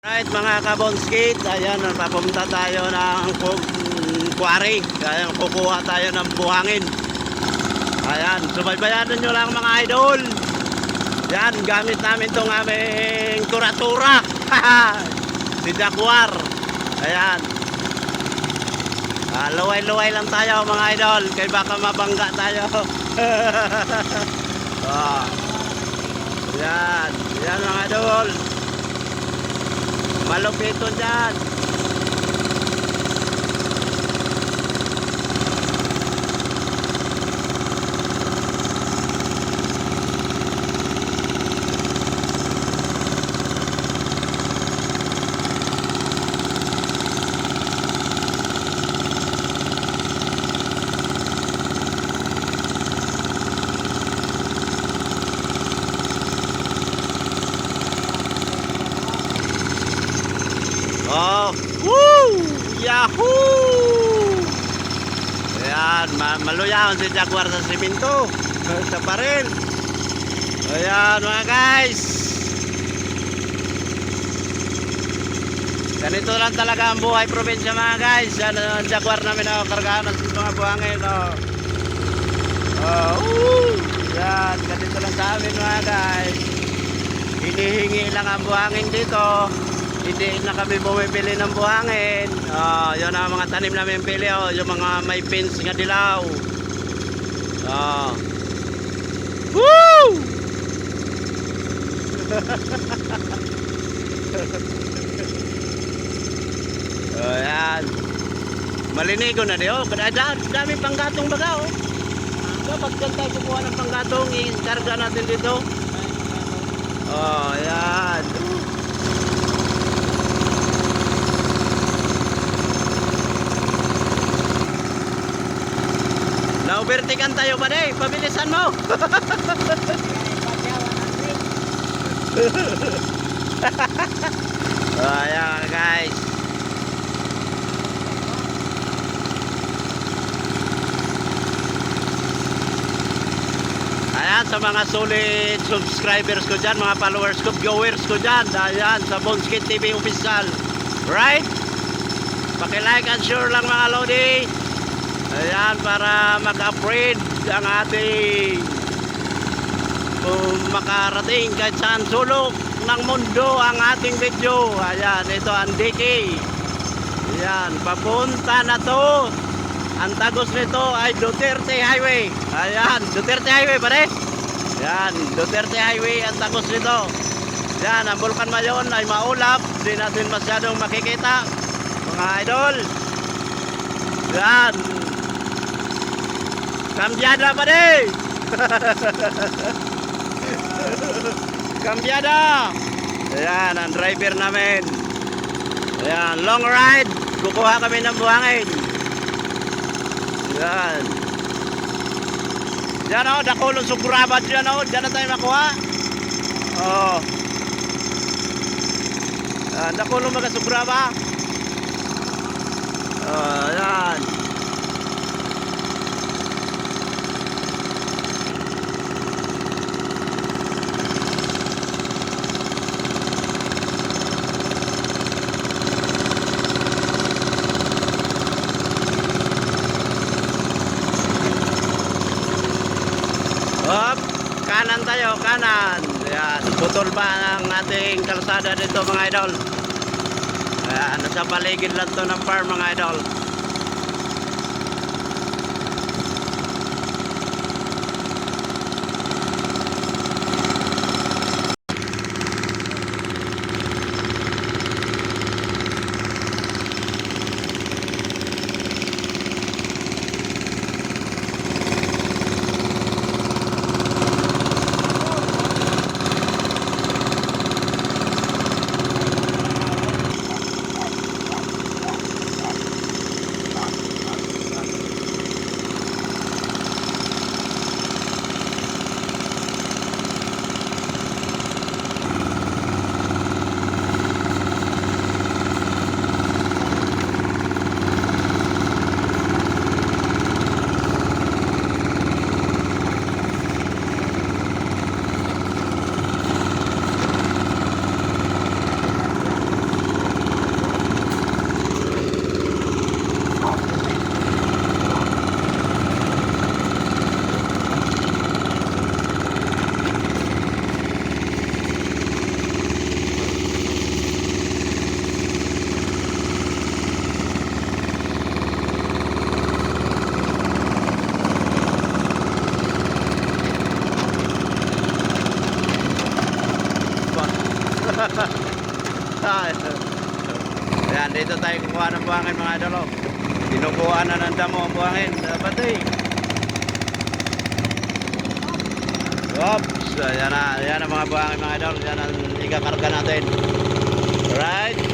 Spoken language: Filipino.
Right mga kabonskit, ayan, papunta tayo ng quarry. Ayan, kukuha tayo ng buhangin. Ayan, subaybayan nyo lang mga idol. Yan, gamit namin itong aming tura-tura. Si Jaguar. Ayan. Luway-luway lang tayo mga idol, kaya baka mabangga tayo. Yan, yan mga idol. Malupito dyan. Oh, woo! Yahoo! Ayan, maluyaw si Jaguar sa siminto. Sa paril. Ayan mga guys. Ganito lang talaga ang buhay probinsya mga guys. Yan ang Jaguar namin na kargaan ng mga buhangin. Yan, ganito lang sa amin mga guys. Hinihingi lang ang buhangin dito. Hindi na kami bumibili ng buhangin. Yun ang mga tanim namin pili. Yung mga may pins nga dilaw. Woo! Ayan. Malinigo na diyo. Dami panggatong baga. Dapat kan tayo kukuha ng panggatong. I-karga natin dito. Ayan. Naubertikan tayo ba de? Pabilisan mo. Ayan guys. Ayan sa mga solid subscribers ko dyan, mga followers ko, viewers ko dyan. Ayan sa Bonskit TV official. Right? Paki-like and share lang mga lodi. Ayan, para mag-upgrade ang ating makarating kahit saan sulok ng mundo ang ating video. Ayan, ito ang DK. Ayan, papunta na to. Ang tagos nito ay Duterte Highway. Ayan, Duterte Highway pare. Ayan, Duterte Highway ang tagos nito. Ayan, ang Bulkan Mayon ay maulap. Hindi natin masyadong makikita mga idol. Ayan, kambyada pa din. Kambyada. Ayan ang driver namin. Ayan, long ride. Kukuha kami ng buhangin. Ayan. Diyan o, Dakulong Sugrabat dyan o. Diyan na tayo makuha. Ayan, Dakulong mga Sugraba. Ayan. Kanan tayo, kanan. Ayan, putol pa ang ating kalsada dito mga idol. Ayan, nasa paligid lang to ng farm mga idol. Ayan, dito tayo kukuha ng buhangin mga idol. Oh. Dinuguan na ng damo ang buhangin. Dapat eh. Oops, ayan na mga buhangin mga idol. Yan ang ikakarga natin. Right?